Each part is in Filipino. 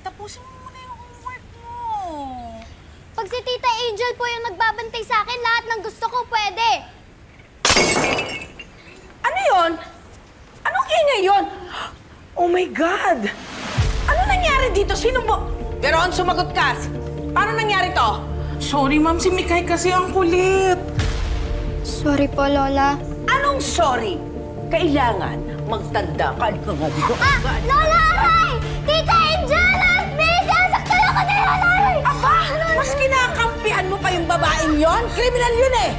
tapusin mo muna yung homework mo. Pag si Tita Angel po yung nagbabantay sa akin, lahat ng gusto ko pwede. Ano yon? Anong ingay yon? Oh my God! Ano nangyari dito? Sino mo? Veron, sumagot ka. Paano nangyari to? Sorry, ma'am. Si Mikay kasi ang kulit. Sorry po, Lola. Anong sorry? Kailangan magtanda ka. Lola Aray! Tita Angel! Please, sasaktan ako ni Lola Aray! Aba! Mas kinakampihan mo pa yung babaeng yon? Kriminal yun eh!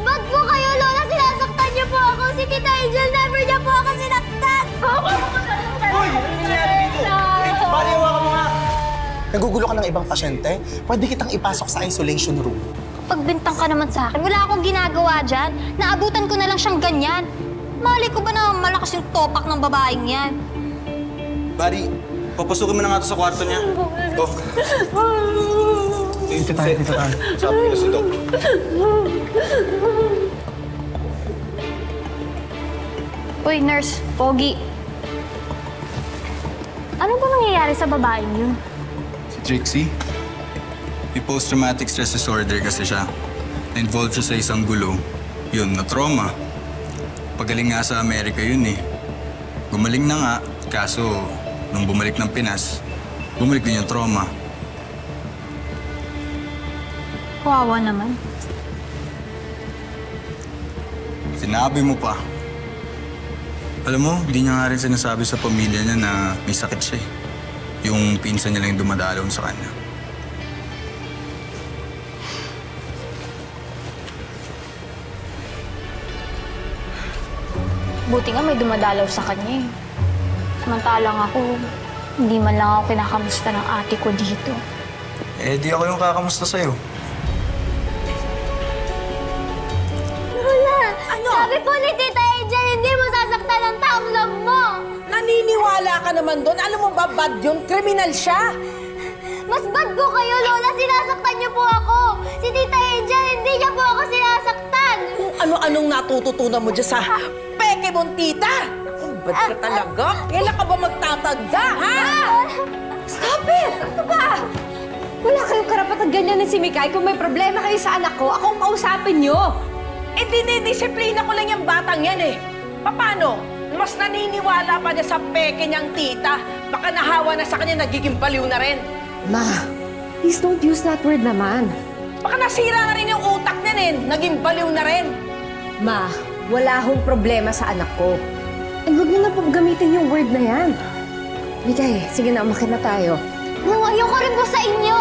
Ba't po kayo, Lola? Sinasaktan niyo po ako. Si Tita Angel, never niya po ako sinaktan. Hoy! Ano nangyari dito? Baliwa ka mo nga! Nagugulo ka ng ibang pasyente? Pwede kitang ipasok sa isolation room. Pagbintang ka naman sa akin, wala akong ginagawa dyan. Naabutan ko na lang siyang ganyan. Mali ko ba na malakas yung topak ng babaeng yan? Bari, papasukin mo na nga ito sa kwarto niya. Oh. Dito tayo, dito tayo. Sabi ko na si Doc. Uy, nurse, Pogi. Ano ba nangyayari sa babaeng yun? Si Trixie, may post-traumatic stress disorder kasi siya. Na-involved siya sa isang gulo. Yun, na-trauma. Pagaling nga sa Amerika yun eh. Gumaling na nga, kaso nung bumalik ng Pinas, bumalik din yung trauma. Kawawa naman. Sinabi mo pa. Alam mo, hindi niya nga rin sinasabi sa pamilya niya na may sakit siya eh. Yung pinsan niya lang yung dumadalaw sa kanya. Buti nga may dumadalaw sa kanya eh. Samantalang ako, hindi man lang ako kinakamusta ng ate ko dito. Eh, di ako yung kakamusta sa'yo. Lola! Ano? Sabi po ni Tita Angel, hindi mo sasaktan ang taong love mo! Naniniwala ka naman doon. Alam mo ba, bad yun? Kriminal siya. Mas bad po kayo, Lola! Sinasaktan niyo po ako! Si Tita Angel, hindi niya po ako sinasaktan! Kung ano-anong natututunan mo dyan sa peke mong tita. Ang bad ka talaga. Kailan ka ba magtatanda, ha? Stop it! Ano ba? Wala kayong karapatan ganyan si Mikay. Kung may problema kayo sa anak ko, akong kausapin niyo. Eh, dinidisiplina ko lang yung batang yan eh. Paano? Mas naniniwala pa niya sa peke niyang tita. Baka nahawa na sa kanya, nagiging baliw na rin. Ma, please don't use that word naman. Baka nasira na rin yung utak niya eh. Naging baliw na rin. Ma, wala akong problema sa anak ko. And huwag niyo na po gamitin yung word na yan. Mikay, sige na, umakit na tayo. Ayoko rin po sa inyo!